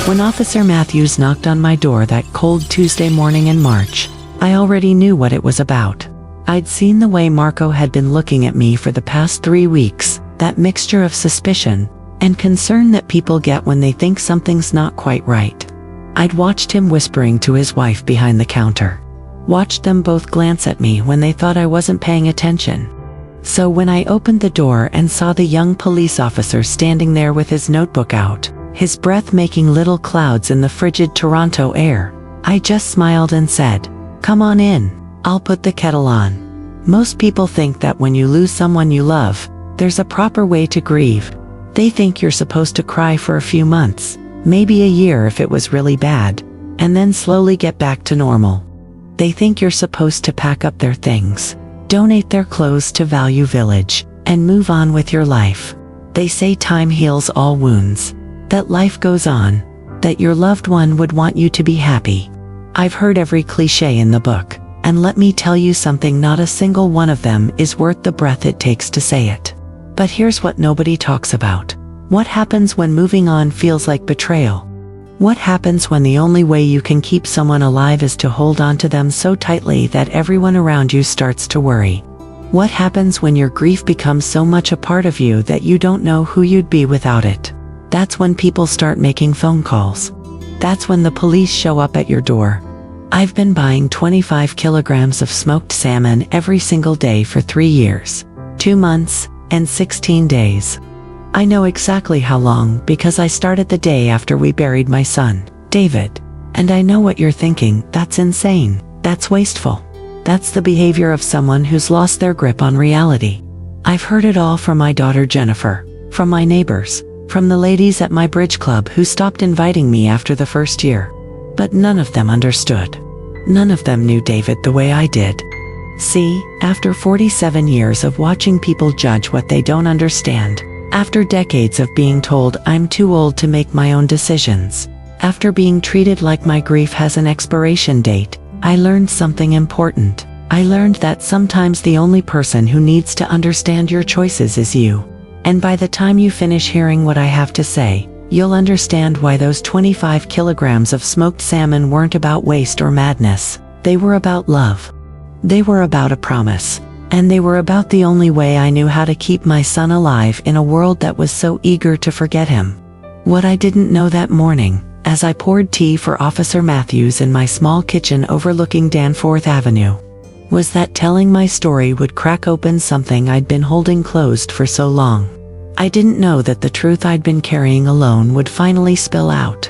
When Officer Matthews knocked on my door that cold Tuesday morning in March, I already knew what it was about. I'd seen the way Marco had been looking at me for the past 3 weeks, that mixture of suspicion and concern that people get when they think something's not quite right. I'd watched him whispering to his wife behind the counter. Watched them both glance at me when they thought I wasn't paying attention. So when I opened the door and saw the young police officer standing there with his notebook out, his breath making little clouds in the frigid Toronto air, I just smiled and said, "Come on in, I'll put the kettle on." Most people think that when you lose someone you love, there's a proper way to grieve. They think you're supposed to cry for a few months, maybe a year if it was really bad, and then slowly get back to normal. They think you're supposed to pack up their things, donate their clothes to Value Village, and move on with your life. They say time heals all wounds, that life goes on, that your loved one would want you to be happy. I've heard every cliché in the book, and let me tell you something, not a single one of them is worth the breath it takes to say it. But here's what nobody talks about. What happens when moving on feels like betrayal? What happens when the only way you can keep someone alive is to hold on to them so tightly that everyone around you starts to worry? What happens when your grief becomes so much a part of you that you don't know who you'd be without it? That's when people start making phone calls. That's when the police show up at your door. I've been buying 25 kilograms of smoked salmon every single day for 3 years, 2 months, and 16 days. I know exactly how long because I started the day after we buried my son, David. And I know what you're thinking, that's insane, that's wasteful. That's the behavior of someone who's lost their grip on reality. I've heard it all from my daughter Jennifer, from my neighbors, from the ladies at my bridge club who stopped inviting me after the first year. But none of them understood. None of them knew David the way I did. See, after 47 years of watching people judge what they don't understand, after decades of being told I'm too old to make my own decisions, after being treated like my grief has an expiration date, I learned something important. I learned that sometimes the only person who needs to understand your choices is you. And by the time you finish hearing what I have to say, you'll understand why those 25 kilograms of smoked salmon weren't about waste or madness. They were about love. They were about a promise. And they were about the only way I knew how to keep my son alive in a world that was so eager to forget him. What I didn't know that morning, as I poured tea for Officer Matthews in my small kitchen overlooking Danforth Avenue, was that telling my story would crack open something I'd been holding closed for so long. I didn't know that the truth I'd been carrying alone would finally spill out.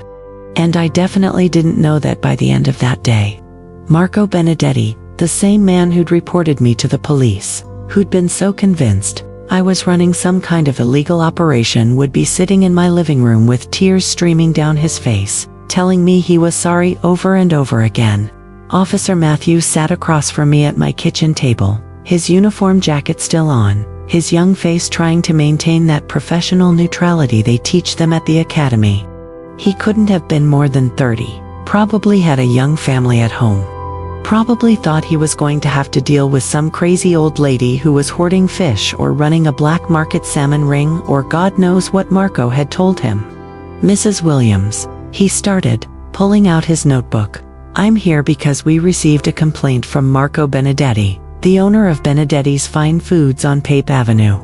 And I definitely didn't know that by the end of that day, Marco Benedetti, the same man who'd reported me to the police, who'd been so convinced I was running some kind of illegal operation, would be sitting in my living room with tears streaming down his face, telling me he was sorry over and over again. Officer Matthews sat across from me at my kitchen table, his uniform jacket still on, his young face trying to maintain that professional neutrality they teach them at the academy. He couldn't have been more than 30, probably had a young family at home. Probably thought he was going to have to deal with some crazy old lady who was hoarding fish or running a black market salmon ring, or God knows what Marco had told him. "Mrs. Williams," he started, pulling out his notebook. "I'm here because we received a complaint from Marco Benedetti, the owner of Benedetti's Fine Foods on Pape Avenue.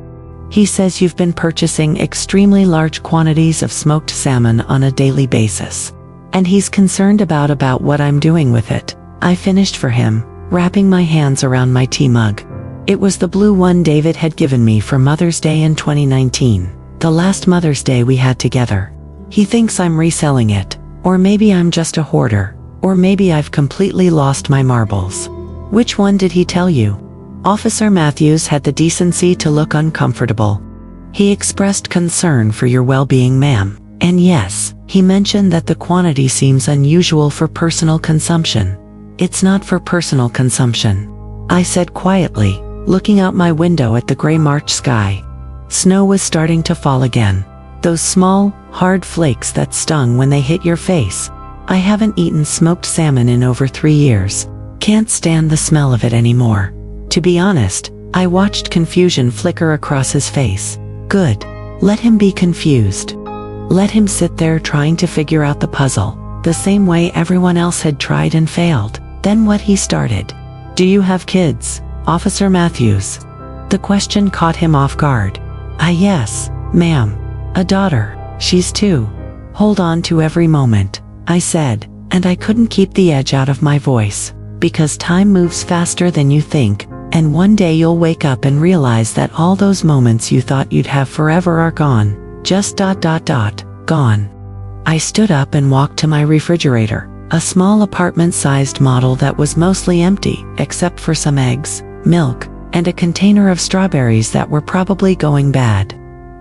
He says you've been purchasing extremely large quantities of smoked salmon on a daily basis. And he's concerned about what I'm doing with it." I finished for him, wrapping my hands around my tea mug. It was the blue one David had given me for Mother's Day in 2019, the last Mother's Day we had together. He thinks I'm reselling it, or maybe I'm just a hoarder, or maybe I've completely lost my marbles. Which one did he tell you? Officer Matthews had the decency to look uncomfortable. He expressed concern for your well-being, ma'am. And yes, he mentioned that the quantity seems unusual for personal consumption. It's not for personal consumption, I said quietly, looking out my window at the gray March sky. Snow was starting to fall again. Those small, hard flakes that stung when they hit your face. I haven't eaten smoked salmon in over 3 years. Can't stand the smell of it anymore. To be honest, I watched confusion flicker across his face. Good. Let him be confused. Let him sit there trying to figure out the puzzle, the same way everyone else had tried and failed. Then what he started. "Do you have kids, Officer Matthews?" The question caught him off guard. Yes, ma'am. A daughter. She's 2. Hold on to every moment," I said, and I couldn't keep the edge out of my voice. Because time moves faster than you think, and one day you'll wake up and realize that all those moments you thought you'd have forever are gone. Just ... gone. I stood up and walked to my refrigerator, a small apartment-sized model that was mostly empty, except for some eggs, milk, and a container of strawberries that were probably going bad.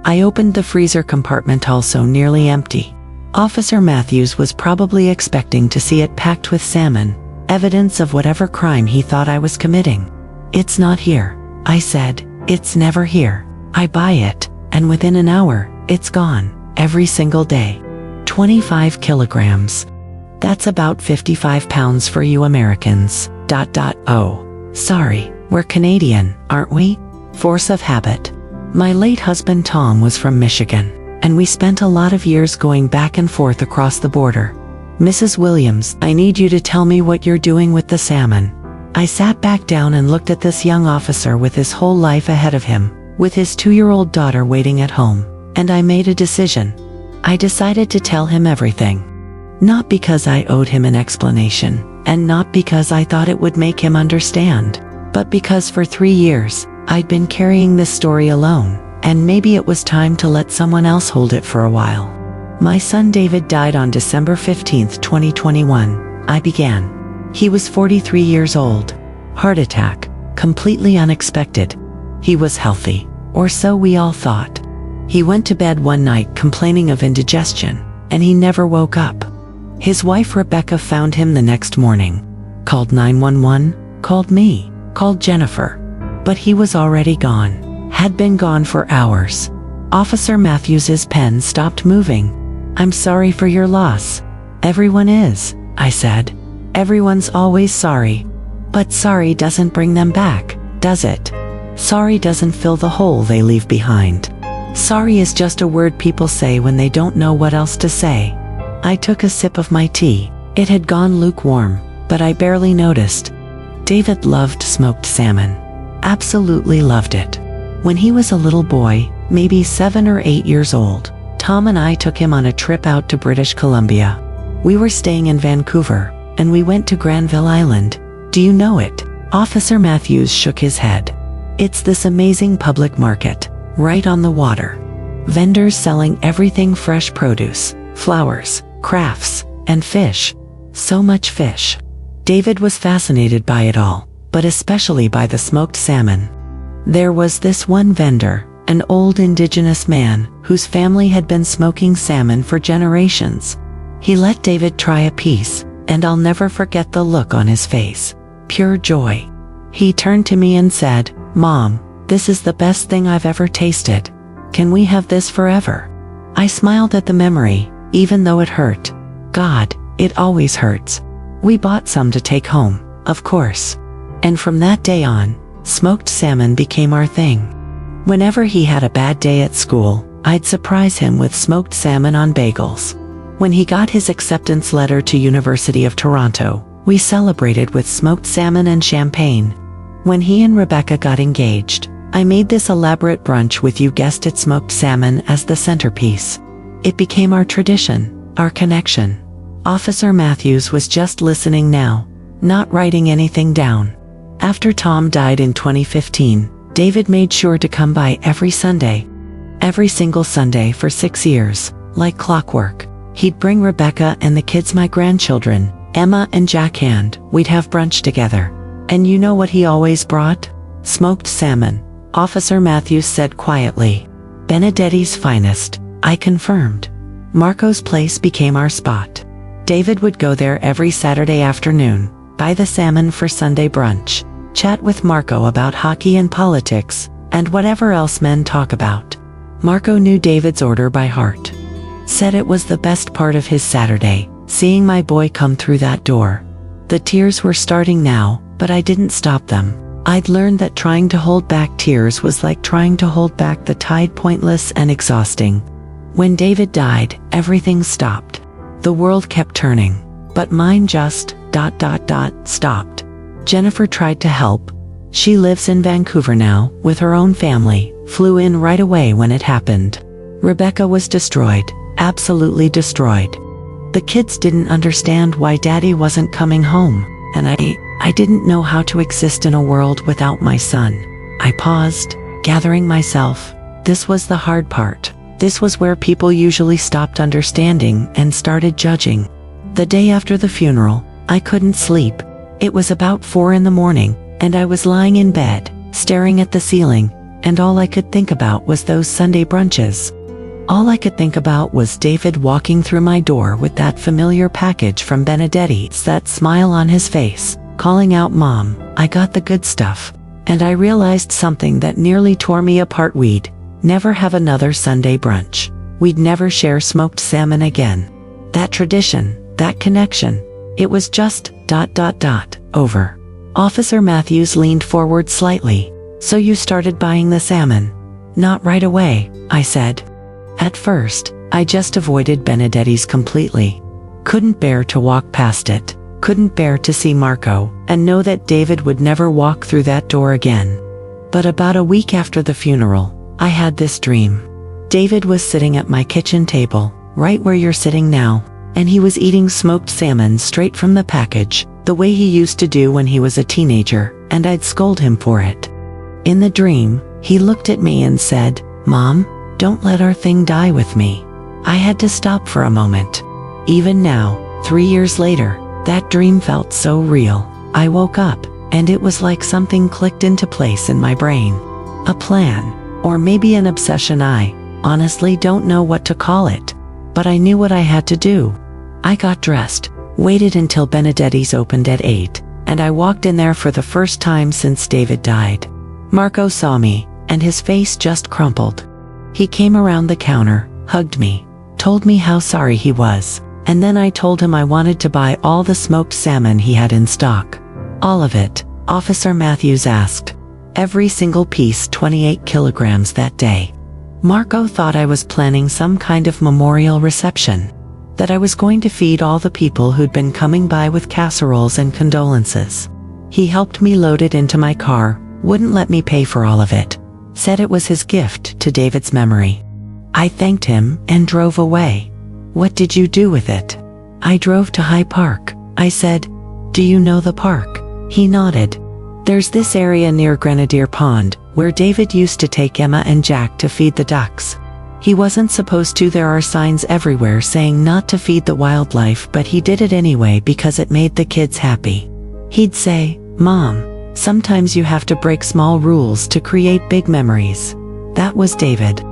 I opened the freezer compartment, also nearly empty. Officer Matthews was probably expecting to see it packed with salmon, evidence of whatever crime he thought I was committing. "It's not here," I said. "It's never here. I buy it, and within an hour, it's gone, every single day. 25 kilograms. That's about 55 pounds for you Americans. ... Oh, sorry, we're Canadian, aren't we? Force of habit." My late husband Tom was from Michigan, and we spent a lot of years going back and forth across the border. "Mrs. Williams, I need you to tell me what you're doing with the salmon." I sat back down and looked at this young officer with his whole life ahead of him, with his 2-year-old daughter waiting at home, and I made a decision. I decided to tell him everything. Not because I owed him an explanation, and not because I thought it would make him understand, but because for 3 years, I'd been carrying this story alone, and maybe it was time to let someone else hold it for a while. "My son David died on December 15th, 2021, I began. He was 43 years old. Heart attack, completely unexpected. He was healthy, or so we all thought. He went to bed one night complaining of indigestion, and he never woke up. His wife Rebecca found him the next morning, called 911, called me, called Jennifer. But he was already gone, had been gone for hours. Officer Matthews's pen stopped moving. "I'm sorry for your loss." "Everyone is," I said. "Everyone's always sorry. But sorry doesn't bring them back, does it? Sorry doesn't fill the hole they leave behind. Sorry is just a word people say when they don't know what else to say." I took a sip of my tea. It had gone lukewarm, but I barely noticed. David loved smoked salmon. Absolutely loved it. When he was a little boy, maybe 7 or 8 years old, Tom and I took him on a trip out to British Columbia. We were staying in Vancouver, and we went to Granville Island. "Do you know it?" Officer Matthews shook his head. "It's this amazing public market, right on the water. Vendors selling everything: fresh produce, flowers, crafts, and fish. So much fish." David was fascinated by it all, but especially by the smoked salmon. There was this one vendor, an old indigenous man, whose family had been smoking salmon for generations. He let David try a piece, and I'll never forget the look on his face. Pure joy. He turned to me and said, "Mom, this is the best thing I've ever tasted. Can we have this forever?" I smiled at the memory, even though it hurt. God, it always hurts. We bought some to take home, of course. And from that day on, smoked salmon became our thing. Whenever he had a bad day at school, I'd surprise him with smoked salmon on bagels. When he got his acceptance letter to University of Toronto, we celebrated with smoked salmon and champagne. When he and Rebecca got engaged, I made this elaborate brunch with, you guessed it, smoked salmon as the centerpiece. It became our tradition, our connection. Officer Matthews was just listening now, not writing anything down. After Tom died in 2015, David made sure to come by every Sunday. Every single Sunday for 6 years, like clockwork. He'd bring Rebecca and the kids, my grandchildren, Emma and Jack, and we'd have brunch together. And you know what he always brought? Smoked salmon, Officer Matthews said quietly. Benedetti's finest, I confirmed. Marco's place became our spot. David would go there every Saturday afternoon, buy the salmon for Sunday brunch, chat with Marco about hockey and politics, and whatever else men talk about. Marco knew David's order by heart. Said it was the best part of his Saturday, seeing my boy come through that door. The tears were starting now, but I didn't stop them. I'd learned that trying to hold back tears was like trying to hold back the tide, pointless and exhausting. When David died, everything stopped. The world kept turning, but mine just stopped. Jennifer tried to help. She lives in Vancouver now, with her own family, flew in right away when it happened. Rebecca was destroyed, absolutely destroyed. The kids didn't understand why Daddy wasn't coming home, and I didn't know how to exist in a world without my son. I paused, gathering myself. This was the hard part. This was where people usually stopped understanding and started judging. The day after the funeral, I couldn't sleep. It was about 4 in the morning, and I was lying in bed, staring at the ceiling, and all I could think about was those Sunday brunches. All I could think about was David walking through my door with that familiar package from Benedetti's, that smile on his face, calling out, "Mom, I got the good stuff." And I realized something that nearly tore me apart. We'd never have another Sunday brunch. We'd never share smoked salmon again. That tradition, that connection, it was just over. Officer Matthews leaned forward slightly. "So you started buying the salmon?" "Not right away," I said. At first, I just avoided Benedetti's completely. Couldn't bear to walk past it. Couldn't bear to see Marco and know that David would never walk through that door again. But about a week after the funeral, I had this dream. David was sitting at my kitchen table, right where you're sitting now, and he was eating smoked salmon straight from the package, the way he used to do when he was a teenager, and I'd scold him for it. In the dream, he looked at me and said, "Mom, don't let our thing die with me." I had to stop for a moment. Even now, 3 years later, that dream felt so real. I woke up, and it was like something clicked into place in my brain. A plan, or maybe an obsession. I honestly don't know what to call it, but I knew what I had to do. I got dressed, waited until Benedetti's opened at 8, and I walked in there for the first time since David died. Marco saw me, and his face just crumpled. He came around the counter, hugged me, told me how sorry he was, and then I told him I wanted to buy all the smoked salmon he had in stock. "All of it?" Officer Matthews asked. "Every single piece, 28 kilograms that day." Marco thought I was planning some kind of memorial reception, that I was going to feed all the people who'd been coming by with casseroles and condolences. He helped me load it into my car, wouldn't let me pay for all of it, said it was his gift to David's memory. I thanked him and drove away. "What did you do with it?" "I drove to High Park," I said. "Do you know the park?" He nodded. "There's this area near Grenadier Pond, where David used to take Emma and Jack to feed the ducks. He wasn't supposed to. There are signs everywhere saying not to feed the wildlife, but he did it anyway because it made the kids happy. He'd say, 'Mom, sometimes you have to break small rules to create big memories.' That was David.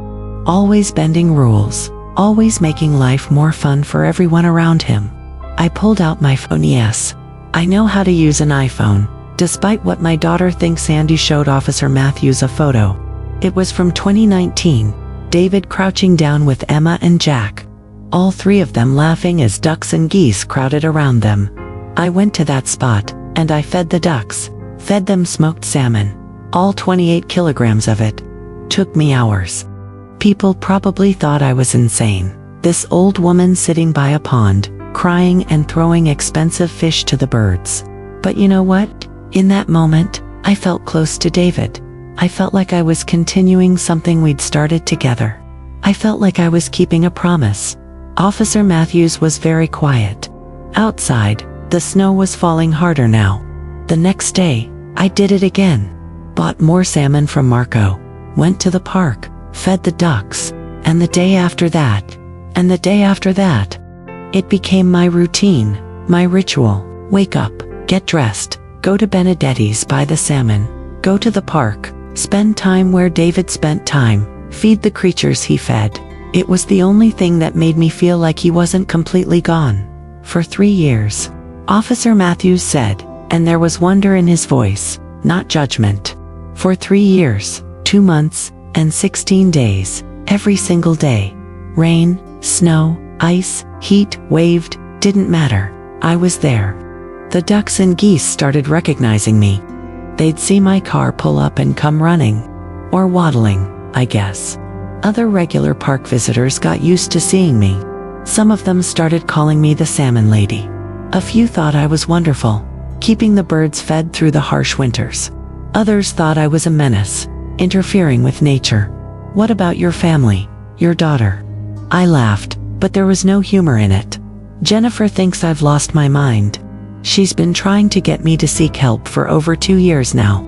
Always bending rules, always making life more fun for everyone around him." I pulled out my phone. Yes, I know how to use an iPhone, despite what my daughter thinks. Sandy showed Officer Matthews a photo. It was from 2019, David crouching down with Emma and Jack, all three of them laughing as ducks and geese crowded around them. I went to that spot, and I fed the ducks, fed them smoked salmon, all 28 kilograms of it. Took me hours. People probably thought I was insane. This old woman sitting by a pond, crying and throwing expensive fish to the birds. But you know what? In that moment, I felt close to David. I felt like I was continuing something we'd started together. I felt like I was keeping a promise. Officer Matthews was very quiet. Outside, the snow was falling harder now. The next day, I did it again. Bought more salmon from Marco, went to the park, fed the ducks, and the day after that, and the day after that, it became my routine, my ritual. Wake up, get dressed, go to Benedetti's, buy the salmon, go to the park, spend time where David spent time, feed the creatures he fed. It was the only thing that made me feel like he wasn't completely gone. For 3 years, Officer Matthews said, and there was wonder in his voice, not judgment. For 3 years, 2 months, and 16 days, every single day. Rain, snow, ice, heat, waved, didn't matter. I was there. The ducks and geese started recognizing me. They'd see my car pull up and come running. Or waddling, I guess. Other regular park visitors got used to seeing me. Some of them started calling me the salmon lady. A few thought I was wonderful, keeping the birds fed through the harsh winters. Others thought I was a menace, interfering with nature. What about your family, your daughter? I laughed, but there was no humor in it. Jennifer thinks I've lost my mind. She's been trying to get me to seek help for over 2 years now.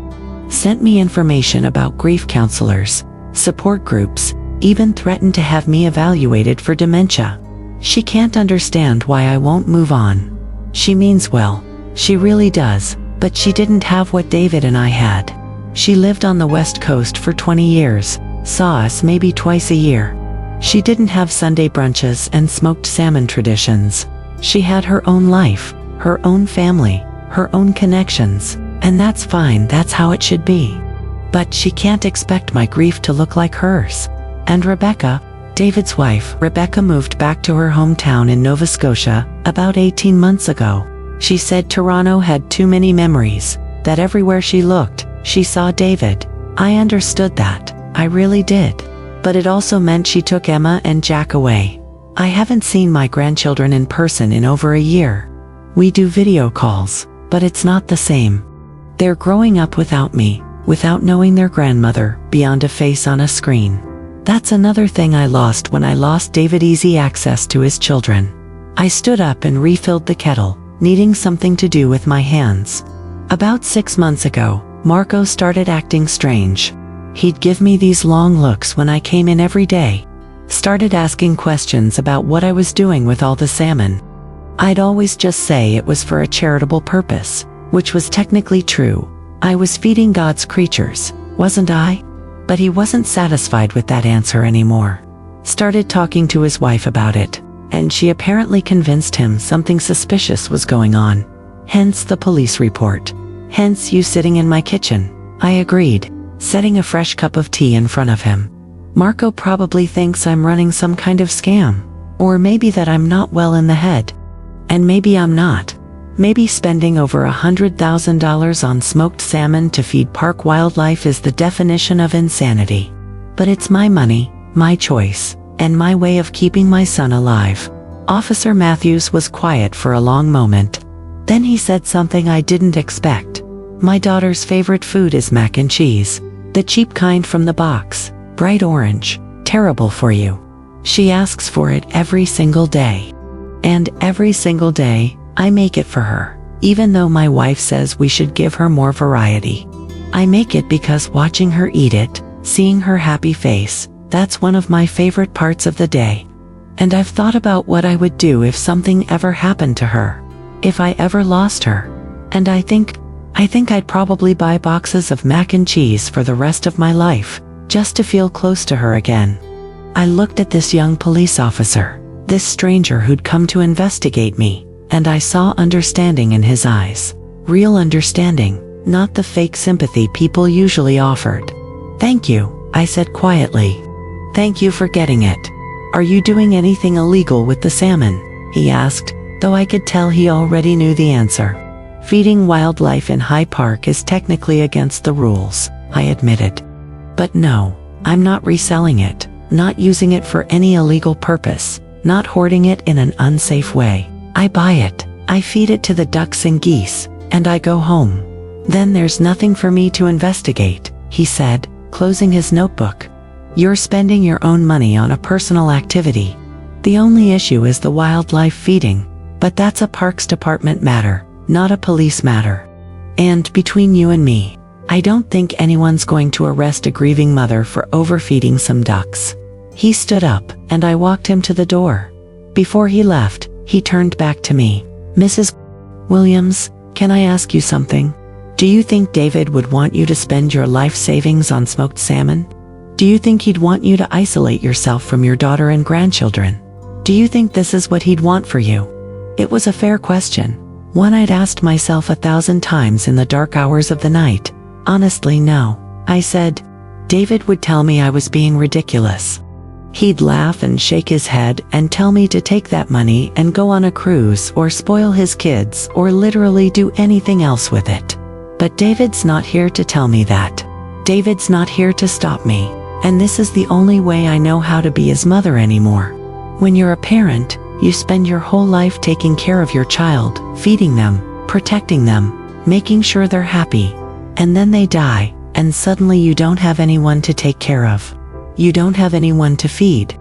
Sent me information about grief counselors, support groups, even threatened to have me evaluated for dementia. She can't understand why I won't move on. She means well, she really does, but she didn't have what David and I had. She lived on the West Coast for 20 years, saw us maybe twice a year. She didn't have Sunday brunches and smoked salmon traditions. She had her own life, her own family, her own connections, and that's fine, that's how it should be. But she can't expect my grief to look like hers. And Rebecca, David's wife, Rebecca moved back to her hometown in Nova Scotia about 18 months ago. She said Toronto had too many memories, that everywhere she looked, she saw David. I understood that, I really did. But it also meant she took Emma and Jack away. I haven't seen my grandchildren in person in over a year. We do video calls, but it's not the same. They're growing up without me, without knowing their grandmother, beyond a face on a screen. That's another thing I lost when I lost David, easy access to his children. I stood up and refilled the kettle, needing something to do with my hands. About 6 months ago, Marco started acting strange. He'd give me these long looks when I came in every day. Started asking questions about what I was doing with all the salmon. I'd always just say it was for a charitable purpose, which was technically true. I was feeding God's creatures, wasn't I? But he wasn't satisfied with that answer anymore. Started talking to his wife about it, and she apparently convinced him something suspicious was going on. Hence the police report. Hence you sitting in my kitchen. I agreed, setting a fresh cup of tea in front of him. Marco probably thinks I'm running some kind of scam, or maybe that I'm not well in the head. And maybe I'm not. Maybe spending over $100,000 on smoked salmon to feed park wildlife is the definition of insanity. But it's my money, my choice, and my way of keeping my son alive. Officer Matthews was quiet for a long moment. Then he said something I didn't expect. My daughter's favorite food is mac and cheese, the cheap kind from the box, bright orange, terrible for you. She asks for it every single day. And every single day, I make it for her, even though my wife says we should give her more variety. I make it because watching her eat it, seeing her happy face, that's one of my favorite parts of the day. And I've thought about what I would do if something ever happened to her. If I ever lost her. And I think I'd probably buy boxes of mac and cheese for the rest of my life, just to feel close to her again. I looked at this young police officer, this stranger who'd come to investigate me, and I saw understanding in his eyes. Real understanding, not the fake sympathy people usually offered. "Thank you," I said quietly. "Thank you for getting it. Are you doing anything illegal with the salmon?" he asked, though I could tell he already knew the answer. "Feeding wildlife in High Park is technically against the rules," I admitted. "But no, I'm not reselling it, not using it for any illegal purpose, not hoarding it in an unsafe way. I buy it, I feed it to the ducks and geese, and I go home. Then there's nothing for me to investigate," he said, closing his notebook. "You're spending your own money on a personal activity. The only issue is the wildlife feeding, but that's a Parks Department matter, not a police matter. And between you and me, I don't think anyone's going to arrest a grieving mother for overfeeding some ducks." He stood up, and I walked him to the door. Before he left, he turned back to me. "Mrs. Williams, can I ask you something? Do you think David would want you to spend your life savings on smoked salmon? Do you think he'd want you to isolate yourself from your daughter and grandchildren? Do you think this is what he'd want for you?" It was a fair question, one I'd asked myself 1,000 times in the dark hours of the night. "Honestly, no," I said. "David would tell me I was being ridiculous. He'd laugh and shake his head and tell me to take that money and go on a cruise or spoil his kids or literally do anything else with it. But David's not here to tell me that. David's not here to stop me. And this is the only way I know how to be his mother anymore. When you're a parent, you spend your whole life taking care of your child, feeding them, protecting them, making sure they're happy. And then they die, and suddenly you don't have anyone to take care of. You don't have anyone to feed.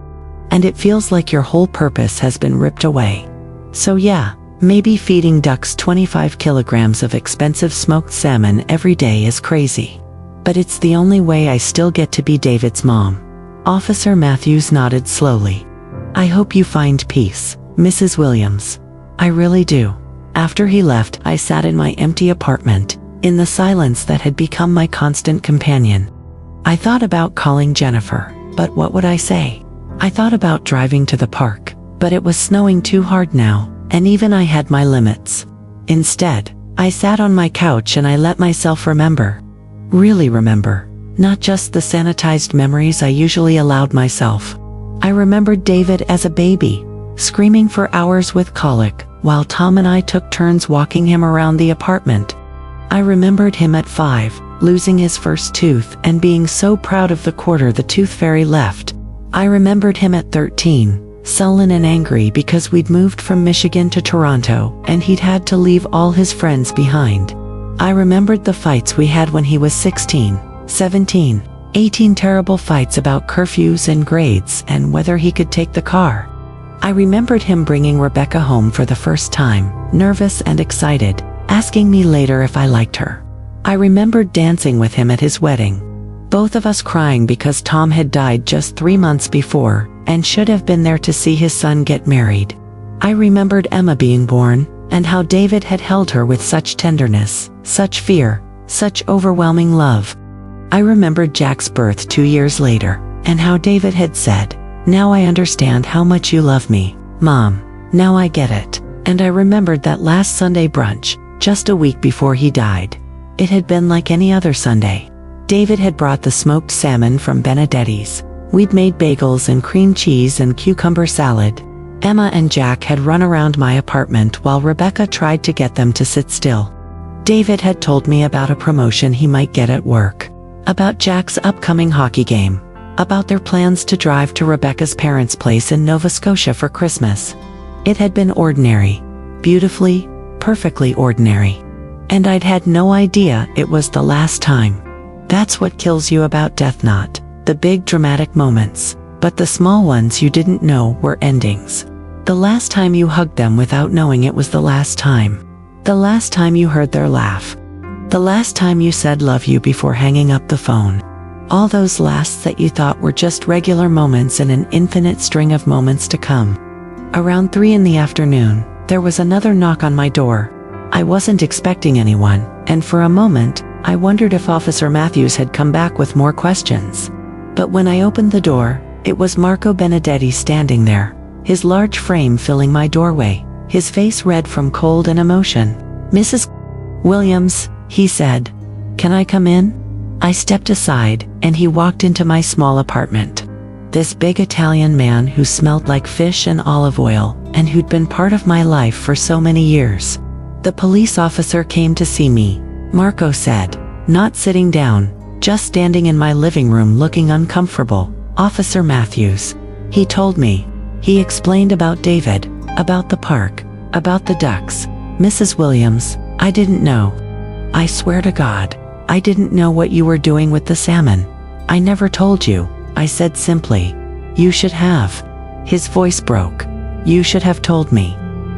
And it feels like your whole purpose has been ripped away. So yeah, maybe feeding ducks 25 kilograms of expensive smoked salmon every day is crazy. But it's the only way I still get to be David's mom. Officer Matthews nodded slowly. I hope you find peace, Mrs. Williams. I really do. After he left, I sat in my empty apartment, in the silence that had become my constant companion. I thought about calling Jennifer, but what would I say? I thought about driving to the park, but it was snowing too hard now, and even I had my limits. Instead, I sat on my couch and I let myself remember. Really remember, not just the sanitized memories I usually allowed myself. I remembered David as a baby, screaming for hours with colic, while Tom and I took turns walking him around the apartment. I remembered him at 5, losing his first tooth and being so proud of the quarter the tooth fairy left. I remembered him at 13, sullen and angry because we'd moved from Michigan to Toronto and he'd had to leave all his friends behind. I remembered the fights we had when he was 16, 17, 18, terrible fights about curfews and grades and whether he could take the car. I remembered him bringing Rebecca home for the first time, nervous and excited, asking me later if I liked her. I remembered dancing with him at his wedding, both of us crying because Tom had died just 3 months before and should have been there to see his son get married. I remembered Emma being born, and how David had held her with such tenderness, such fear, such overwhelming love. I remembered Jack's birth 2 years later, and how David had said, "Now I understand how much you love me, Mom. Now I get it." And I remembered that last Sunday brunch, just a week before he died. It had been like any other Sunday. David had brought the smoked salmon from Benedetti's. We'd made bagels and cream cheese and cucumber salad. Emma and Jack had run around my apartment while Rebecca tried to get them to sit still. David had told me about a promotion he might get at work, about Jack's upcoming hockey game, about their plans to drive to Rebecca's parents' place in Nova Scotia for Christmas. It had been ordinary, beautifully, perfectly ordinary. And I'd had no idea it was the last time. That's what kills you about death, not the big dramatic moments, but the small ones you didn't know were endings. The last time you hugged them without knowing it was the last time. The last time you heard their laugh. The last time you said love you before hanging up the phone. All those lasts that you thought were just regular moments in an infinite string of moments to come. Around 3 in the afternoon, there was another knock on my door. I wasn't expecting anyone, and for a moment, I wondered if Officer Matthews had come back with more questions. But when I opened the door, it was Marco Benedetti standing there, his large frame filling my doorway, his face red from cold and emotion. "Mrs. Williams," he said. "Can I come in?" I stepped aside, and he walked into my small apartment. This big Italian man who smelled like fish and olive oil, and who'd been part of my life for so many years. "The police officer came to see me," Marco said, not sitting down, just standing in my living room looking uncomfortable. "Officer Matthews. He told me." He explained about David, about the park, about the ducks. "Mrs. Williams, I didn't know. I swear to God, I didn't know what you were doing with the salmon. I never told you," I said simply. "You should have." His voice broke. "You should have told me.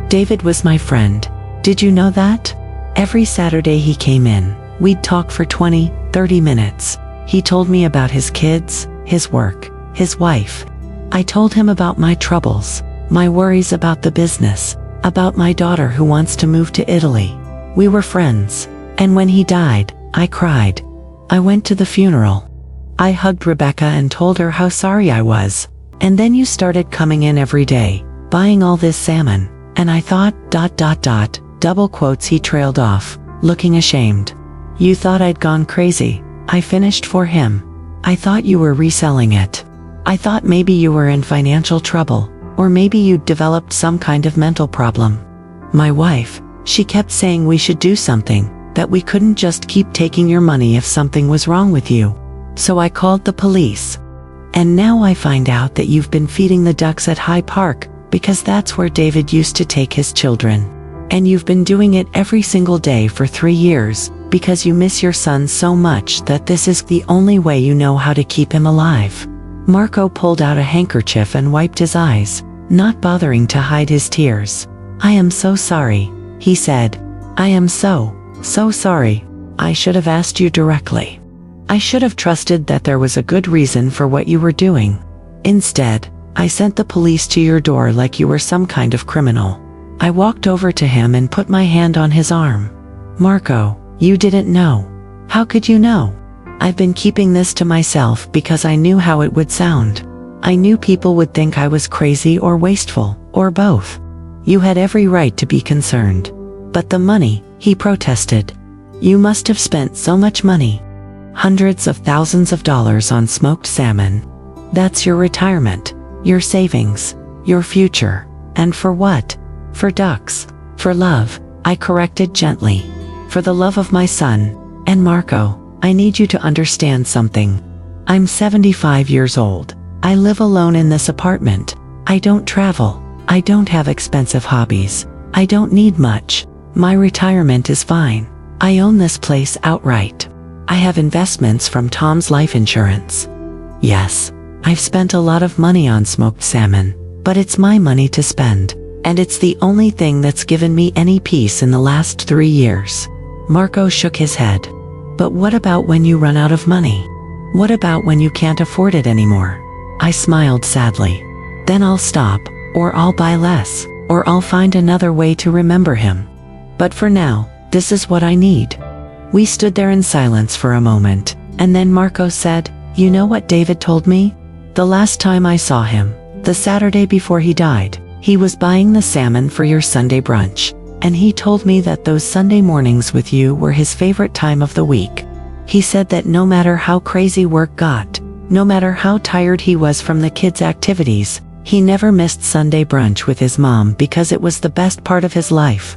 David was my friend. Did you know that? Every Saturday he came in. We'd talk for 20, 30 minutes. He told me about his kids, his work, his wife. I told him about my troubles, my worries about the business, about my daughter who wants to move to Italy. We were friends. And when he died, I cried. I went to the funeral. I hugged Rebecca and told her how sorry I was. And then you started coming in every day, buying all this salmon. And I thought, ... double quotes." He trailed off, looking ashamed. "You thought I'd gone crazy," I finished for him. "I thought you were reselling it. I thought maybe you were in financial trouble, or maybe you'd developed some kind of mental problem. My wife, she kept saying we should do something, that we couldn't just keep taking your money if something was wrong with you. So I called the police. And now I find out that you've been feeding the ducks at High Park, because that's where David used to take his children. And you've been doing it every single day for 3 years, because you miss your son so much that this is the only way you know how to keep him alive. Marco pulled out a handkerchief and wiped his eyes, not bothering to hide his tears. I am so sorry, he said. I am so sorry. I should have asked you directly. I should have trusted that there was a good reason for what you were doing. Instead, I sent the police to your door like you were some kind of criminal. I walked over to him and put my hand on his arm. Marco, you didn't know. How could you know? I've been keeping this to myself because I knew how it would sound. I knew people would think I was crazy or wasteful, or both. You had every right to be concerned. But the money, he protested. You must have spent so much money. Hundreds of thousands of dollars on smoked salmon. That's your retirement, your savings, your future. And for what? For ducks. For love, I corrected gently. For the love of my son. And Marco, I need you to understand something. I'm 75 years old. I live alone in this apartment. I don't travel. I don't have expensive hobbies. I don't need much. My retirement is fine. I own this place outright. I have investments from Tom's life insurance. Yes, I've spent a lot of money on smoked salmon, but it's my money to spend, and it's the only thing that's given me any peace in the last 3 years. Marco shook his head. But what about when you run out of money? What about when you can't afford it anymore? I smiled sadly. Then I'll stop, or I'll buy less, or I'll find another way to remember him. But for now, this is what I need. We stood there in silence for a moment, and then Marco said, You know what David told me? The last time I saw him, the Saturday before he died, he was buying the salmon for your Sunday brunch, and he told me that those Sunday mornings with you were his favorite time of the week. He said that no matter how crazy work got, no matter how tired he was from the kids' activities, he never missed Sunday brunch with his mom because it was the best part of his life.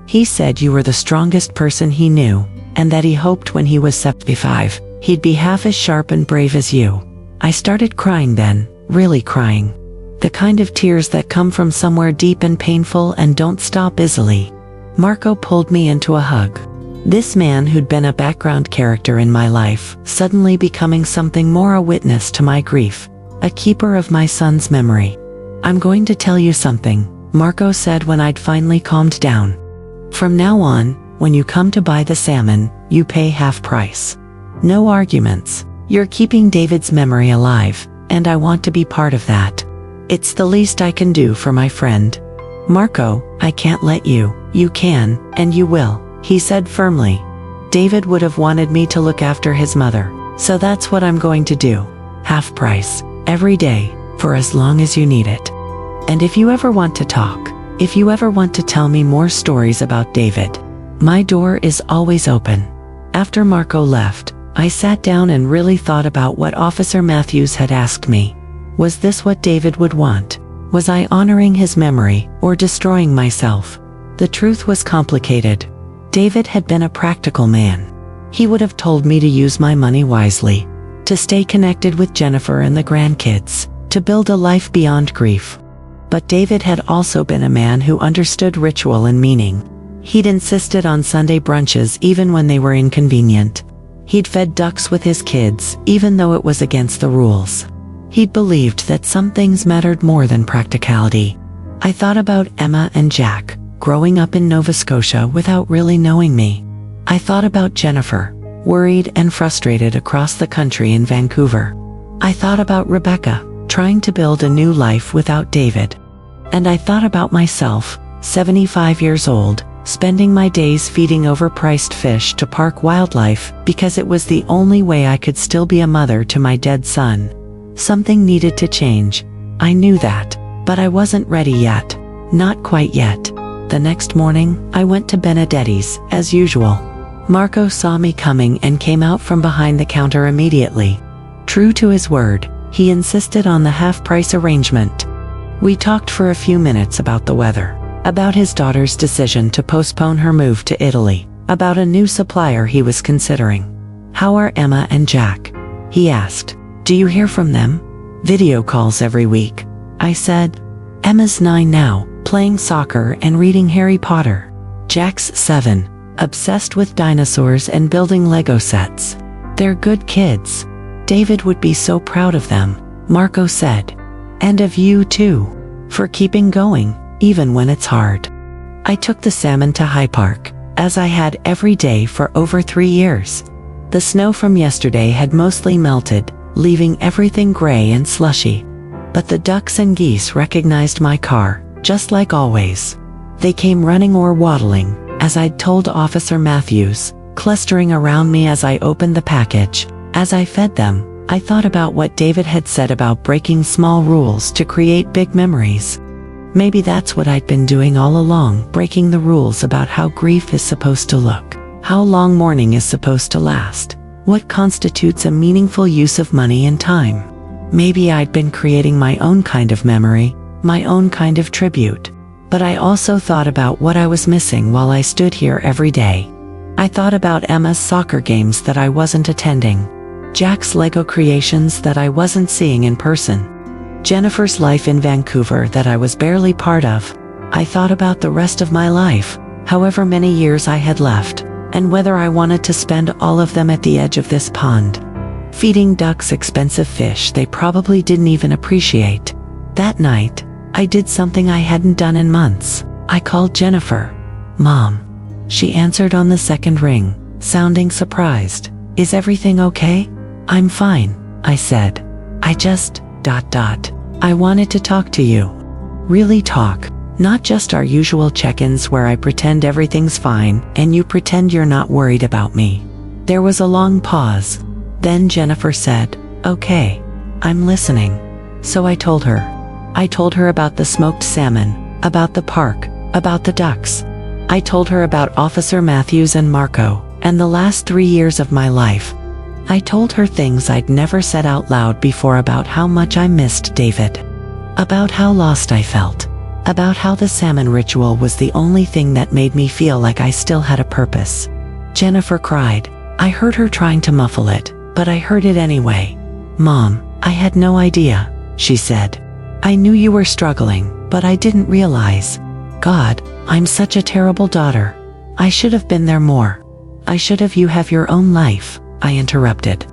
He said you were the strongest person he knew, and that he hoped when he was 75, he'd be half as sharp and brave as you. I started crying then, really crying. The kind of tears that come from somewhere deep and painful and don't stop easily. Marco pulled me into a hug. This man who'd been a background character in my life, suddenly becoming something more, a witness to my grief, a keeper of my son's memory. I'm going to tell you something, Marco said when I'd finally calmed down. From now on, when you come to buy the salmon, you pay half price. No arguments. You're keeping David's memory alive, and I want to be part of that. It's the least I can do for my friend. Marco, I can't let you. You can, and you will, he said firmly. David would have wanted me to look after his mother, so that's what I'm going to do. Half price, every day, for as long as you need it. And if you ever want to talk, if you ever want to tell me more stories about David, my door is always open. After Marco left, I sat down and really thought about what Officer Matthews had asked me. Was this what David would want? Was I honoring his memory or destroying myself? The truth was complicated. David had been a practical man. He would have told me to use my money wisely, to stay connected with Jennifer and the grandkids, to build a life beyond grief. But David had also been a man who understood ritual and meaning. He'd insisted on Sunday brunches even when they were inconvenient. He'd fed ducks with his kids, even though it was against the rules. He'd believed that some things mattered more than practicality. I thought about Emma and Jack, growing up in Nova Scotia without really knowing me. I thought about Jennifer, worried and frustrated across the country in Vancouver. I thought about Rebecca, trying to build a new life without David. And I thought about myself, 75 years old, spending my days feeding overpriced fish to park wildlife because it was the only way I could still be a mother to my dead son. Something needed to change. I knew that, but I wasn't ready yet. Not quite yet. The next morning, I went to Benedetti's, as usual. Marco saw me coming and came out from behind the counter immediately. True to his word, he insisted on the half-price arrangement. We talked for a few minutes about the weather, about his daughter's decision to postpone her move to Italy, about a new supplier he was considering. How are Emma and Jack? He asked. Do you hear from them? Video calls every week, I said. Emma's 9 now, playing soccer and reading Harry Potter. Jack's 7, obsessed with dinosaurs and building Lego sets. They're good kids. David would be so proud of them, Marco said. And of you too, for keeping going, even when it's hard. I took the salmon to High Park, as I had every day for over 3 years. The snow from yesterday had mostly melted, leaving everything gray and slushy. But the ducks and geese recognized my car, just like always. They came running or waddling, as I'd told Officer Matthews, clustering around me as I opened the package. As I fed them, I thought about what David had said about breaking small rules to create big memories. Maybe that's what I'd been doing all along, breaking the rules about how grief is supposed to look, how long mourning is supposed to last, what constitutes a meaningful use of money and time. Maybe I'd been creating my own kind of memory, my own kind of tribute. But I also thought about what I was missing while I stood here every day. I thought about Emma's soccer games that I wasn't attending, Jack's Lego creations that I wasn't seeing in person, Jennifer's life in Vancouver that I was barely part of. I thought about the rest of my life, however many years I had left, and whether I wanted to spend all of them at the edge of this pond, feeding ducks expensive fish they probably didn't even appreciate. That night, I did something I hadn't done in months. I called Jennifer. Mom. She answered on the second ring, sounding surprised. Is everything okay? I'm fine, I said. I just, ... I wanted to talk to you. Really talk. Not just our usual check-ins where I pretend everything's fine and you pretend you're not worried about me. There was a long pause. Then Jennifer said, okay, I'm listening. So I told her. I told her about the smoked salmon, about the park, about the ducks. I told her about Officer Matthews and Marco, and the last 3 years of my life. I told her things I'd never said out loud before about how much I missed David. About how lost I felt. About how the salmon ritual was the only thing that made me feel like I still had a purpose. Jennifer cried. I heard her trying to muffle it, but I heard it anyway. Mom, I had no idea, she said. I knew you were struggling, but I didn't realize. God, I'm such a terrible daughter. I should have been there more. I should have. You have your own life, I interrupted.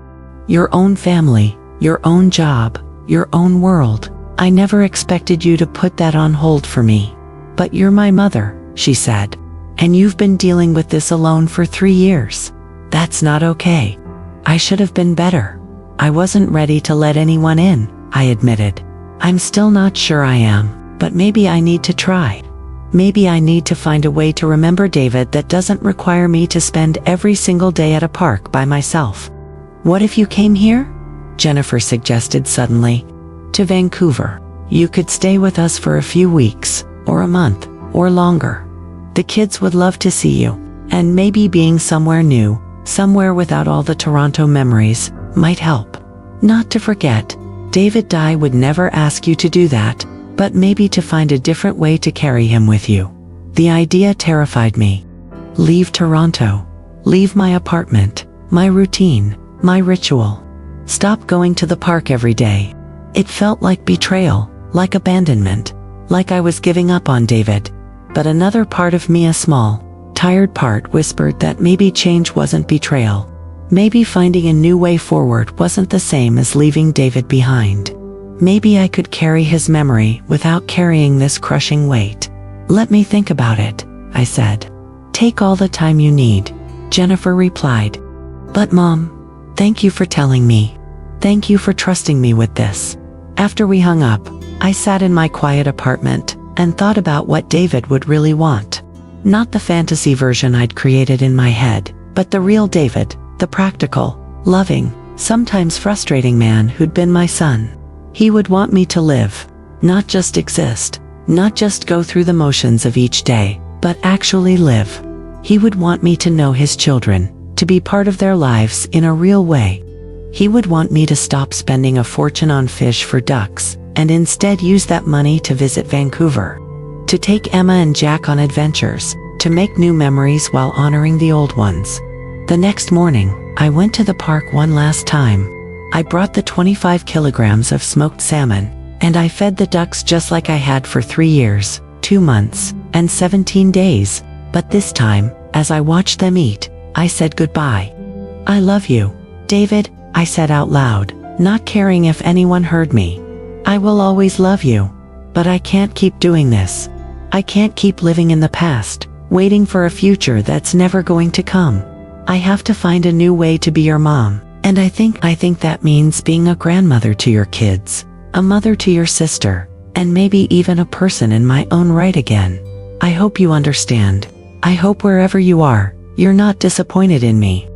Your own family, your own job, your own world. I never expected you to put that on hold for me. But you're my mother, she said. And you've been dealing with this alone for 3 years. That's not okay. I should have been better. I wasn't ready to let anyone in, I admitted. I'm still not sure I am, but maybe I need to try. Maybe I need to find a way to remember David that doesn't require me to spend every single day at a park by myself. What if you came here? Jennifer suggested suddenly. To Vancouver. You could stay with us for a few weeks, or a month, or longer. The kids would love to see you, and maybe being somewhere new, somewhere without all the Toronto memories, might help. Not to forget, David Dye would never ask you to do that, but maybe to find a different way to carry him with you. The idea terrified me. Leave Toronto. Leave my apartment, my routine, my ritual. Stop going to the park every day. It felt like betrayal, like abandonment, like I was giving up on David. But another part of me, a small, tired part, whispered that maybe change wasn't betrayal. Maybe finding a new way forward wasn't the same as leaving David behind. Maybe I could carry his memory without carrying this crushing weight. Let me think about it, I said. Take all the time you need, Jennifer replied. But Mom, thank you for telling me. Thank you for trusting me with this. After we hung up, I sat in my quiet apartment and thought about what David would really want. Not the fantasy version I'd created in my head, but the real David, the practical, loving, sometimes frustrating man who'd been my son. He would want me to live, not just exist, not just go through the motions of each day, but actually live. He would want me to know his children, to be part of their lives in a real way. He would want me to stop spending a fortune on fish for ducks, and instead use that money to visit Vancouver. To take Emma and Jack on adventures, to make new memories while honoring the old ones. The next morning, I went to the park one last time. I brought the 25 kilograms of smoked salmon, and I fed the ducks just like I had for 3 years, 2 months, and 17 days. But this time, as I watched them eat, I said goodbye. I love you, David, I said out loud, not caring if anyone heard me. I will always love you. But I can't keep doing this. I can't keep living in the past, waiting for a future that's never going to come. I have to find a new way to be your mom. And I think that means being a grandmother to your kids, a mother to your sister, and maybe even a person in my own right again. I hope you understand. I hope wherever you are, you're not disappointed in me.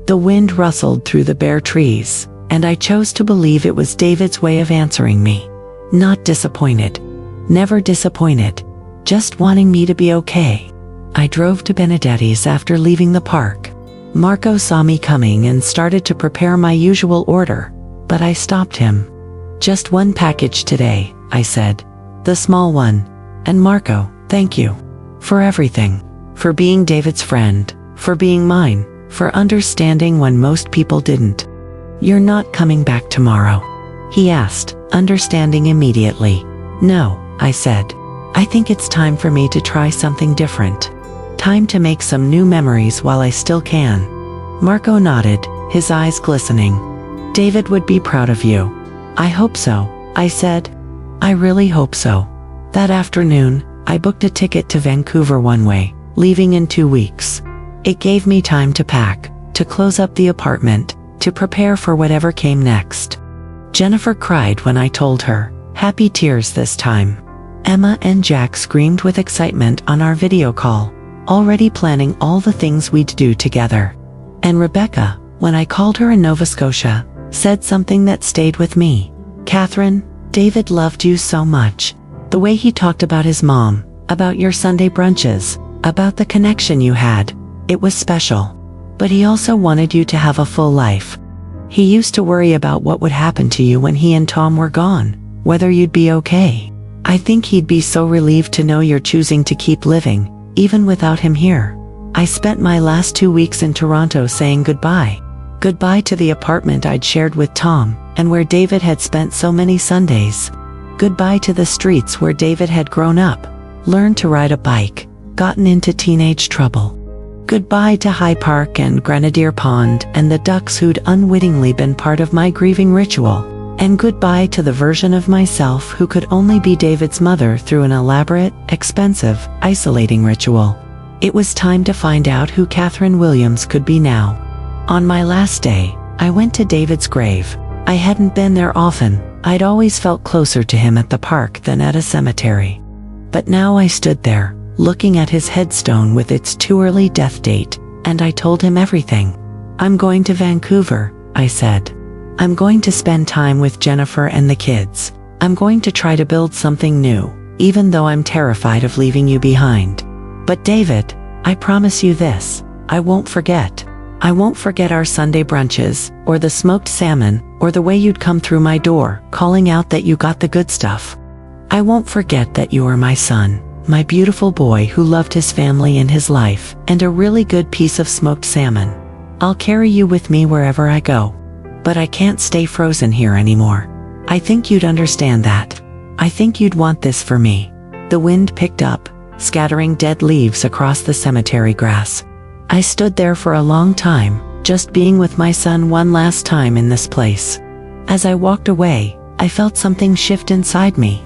The wind rustled through the bare trees, and I chose to believe it was David's way of answering me. Not disappointed. Never disappointed. Just wanting me to be okay. I drove to Benedetti's after leaving the park. Marco saw me coming and started to prepare my usual order, but I stopped him. Just one package today, I said. The small one. And Marco, thank you. For everything. For being David's friend. For being mine. For understanding when most people didn't. You're not coming back tomorrow? He asked, understanding immediately. No, I said. I think it's time for me to try something different. Time to make some new memories while I still can. Marco nodded, his eyes glistening. David would be proud of you. I hope so, I said. I really hope so. That afternoon, I booked a ticket to Vancouver one way, leaving in 2 weeks. It gave me time to pack, to close up the apartment, to prepare for whatever came next. Jennifer cried when I told her, happy tears this time. Emma and Jack screamed with excitement on our video call, already planning all the things we'd do together. And Rebecca, when I called her in Nova Scotia, said something that stayed with me. Catherine, David loved you so much. The way he talked about his mom, about your Sunday brunches, about the connection you had. It was special. But he also wanted you to have a full life. He used to worry about what would happen to you when he and Tom were gone, whether you'd be okay. I think he'd be so relieved to know you're choosing to keep living, even without him here. I spent my last 2 weeks in Toronto saying goodbye. Goodbye to the apartment I'd shared with Tom, and where David had spent so many Sundays. Goodbye to the streets where David had grown up, learned to ride a bike, gotten into teenage trouble. Goodbye to High Park and Grenadier Pond and the ducks who'd unwittingly been part of my grieving ritual. And goodbye to the version of myself who could only be David's mother through an elaborate, expensive, isolating ritual. It was time to find out who Catherine Williams could be now. On my last day, I went to David's grave. I hadn't been there often. I'd always felt closer to him at the park than at a cemetery. But now I stood there, looking at his headstone with its too early death date, and I told him everything. I'm going to Vancouver, I said. I'm going to spend time with Jennifer and the kids. I'm going to try to build something new, even though I'm terrified of leaving you behind. But David, I promise you this, I won't forget. I won't forget our Sunday brunches, or the smoked salmon, or the way you'd come through my door, calling out that you got the good stuff. I won't forget that you are my son, my beautiful boy who loved his family and his life, and a really good piece of smoked salmon. I'll carry you with me wherever I go. But I can't stay frozen here anymore. I think you'd understand that. I think you'd want this for me. The wind picked up, scattering dead leaves across the cemetery grass. I stood there for a long time, just being with my son one last time in this place. As I walked away, I felt something shift inside me.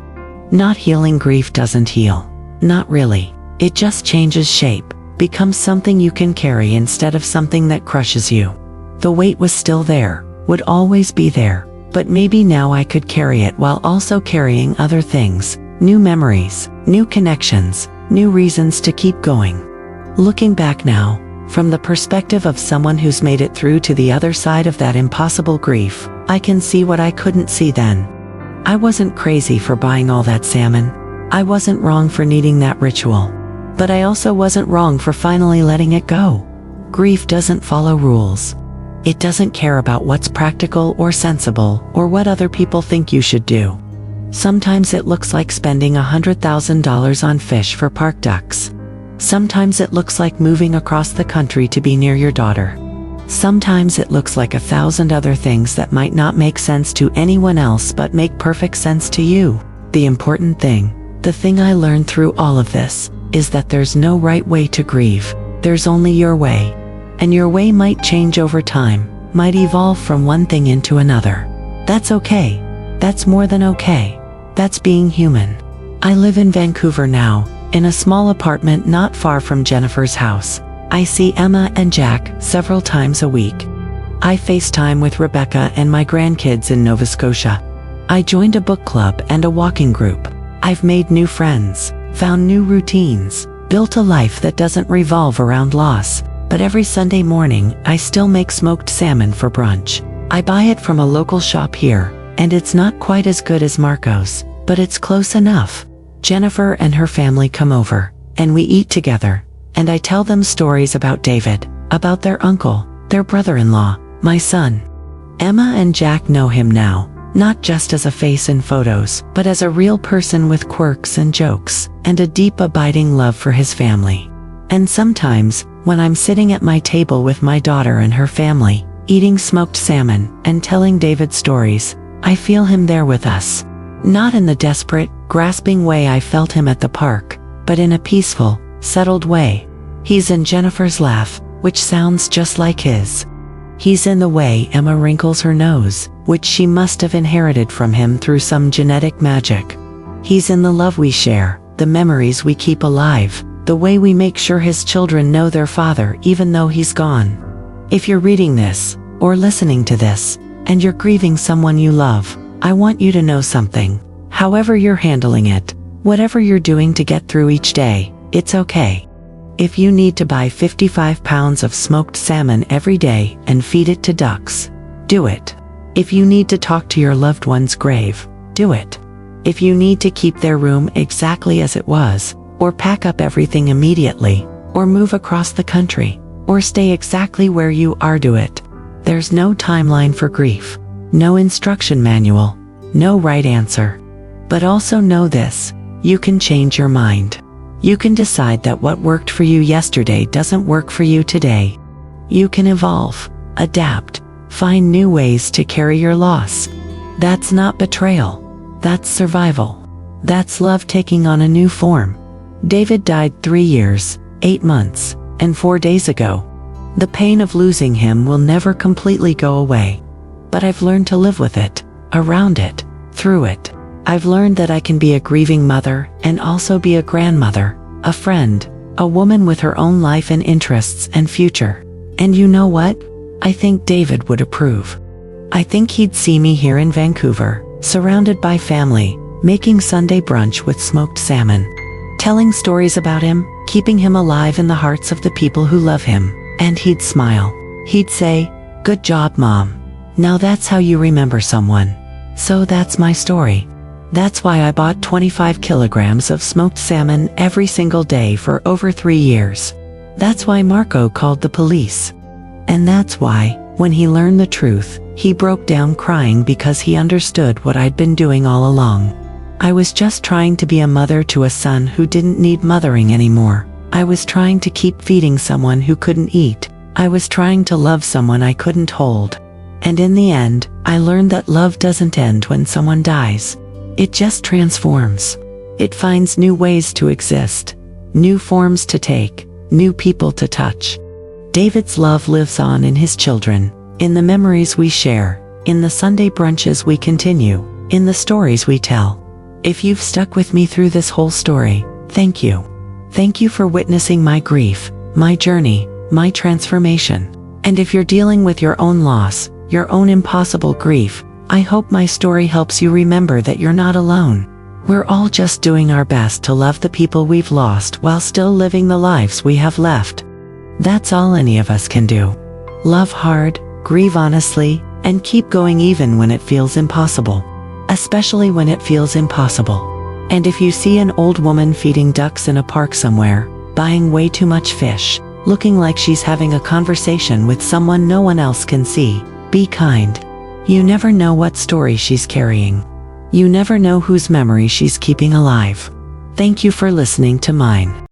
Not healing grief doesn't heal. Not really. It just changes shape, becomes something you can carry instead of something that crushes you. The weight was still there, would always be there, but maybe now I could carry it while also carrying other things, new memories, new connections, new reasons to keep going. Looking back now, from the perspective of someone who's made it through to the other side of that impossible grief, I can see what I couldn't see then. I wasn't crazy for buying all that salmon. I wasn't wrong for needing that ritual. But I also wasn't wrong for finally letting it go. Grief doesn't follow rules. It doesn't care about what's practical or sensible or what other people think you should do. Sometimes it looks like spending $100,000 on fish for park ducks. Sometimes it looks like moving across the country to be near your daughter. Sometimes it looks like 1,000 other things that might not make sense to anyone else but make perfect sense to you. The important thing, the thing I learned through all of this, is that there's no right way to grieve. There's only your way. And your way might change over time, might evolve from one thing into another. That's okay. That's more than okay. That's being human. I live in Vancouver now, in a small apartment not far from Jennifer's house. I see Emma and Jack several times a week. I FaceTime with Rebecca and my grandkids in Nova Scotia. I joined a book club and a walking group. I've made new friends, found new routines, built a life that doesn't revolve around loss. But every Sunday morning, I still make smoked salmon for brunch. I buy it from a local shop here, and it's not quite as good as Marco's, but it's close enough. Jennifer and her family come over, and we eat together, and I tell them stories about David, about their uncle, their brother-in-law, my son. Emma and Jack know him now, not just as a face in photos, but as a real person with quirks and jokes, and a deep abiding love for his family. And sometimes, when I'm sitting at my table with my daughter and her family, eating smoked salmon and telling David stories, I feel him there with us. Not in the desperate, grasping way I felt him at the park, but in a peaceful, settled way. He's in Jennifer's laugh, which sounds just like his. He's in the way Emma wrinkles her nose, which she must have inherited from him through some genetic magic. He's in the love we share, the memories we keep alive, the way we make sure his children know their father even though he's gone. If you're reading this, or listening to this, and you're grieving someone you love, I want you to know something. However you're handling it, whatever you're doing to get through each day, it's okay. If you need to buy 55 pounds of smoked salmon every day and feed it to ducks, do it. If you need to talk to your loved one's grave, do it. If you need to keep their room exactly as it was, or pack up everything immediately, or move across the country, or stay exactly where you are, do it. There's no timeline for grief, no instruction manual, no right answer. But also know this, you can change your mind. You can decide that what worked for you yesterday doesn't work for you today. You can evolve, adapt, find new ways to carry your loss. That's not betrayal. That's survival. That's love taking on a new form. David died 3 years, 8 months, and 4 days ago. The pain of losing him will never completely go away. But I've learned to live with it, around it, through it. I've learned that I can be a grieving mother and also be a grandmother, a friend, a woman with her own life and interests and future. And you know what? I think David would approve. I think he'd see me here in Vancouver, surrounded by family, making Sunday brunch with smoked salmon, telling stories about him, keeping him alive in the hearts of the people who love him, and he'd smile. He'd say, "Good job, Mom. Now that's how you remember someone." So that's my story. That's why I bought 25 kilograms of smoked salmon every single day for over 3 years. That's why Marco called the police. And that's why, when he learned the truth, he broke down crying because he understood what I'd been doing all along. I was just trying to be a mother to a son who didn't need mothering anymore. I was trying to keep feeding someone who couldn't eat. I was trying to love someone I couldn't hold. And in the end, I learned that love doesn't end when someone dies. It just transforms. It finds new ways to exist, new forms to take, new people to touch. David's love lives on in his children, in the memories we share, in the Sunday brunches we continue, in the stories we tell. If you've stuck with me through this whole story, thank you. Thank you for witnessing my grief, my journey, my transformation. And if you're dealing with your own loss, your own impossible grief, I hope my story helps you remember that you're not alone. We're all just doing our best to love the people we've lost while still living the lives we have left. That's all any of us can do. Love hard, grieve honestly, and keep going even when it feels impossible. Especially when it feels impossible. And if you see an old woman feeding ducks in a park somewhere, buying way too much fish, looking like she's having a conversation with someone no one else can see, be kind. You never know what story she's carrying. You never know whose memory she's keeping alive. Thank you for listening to mine.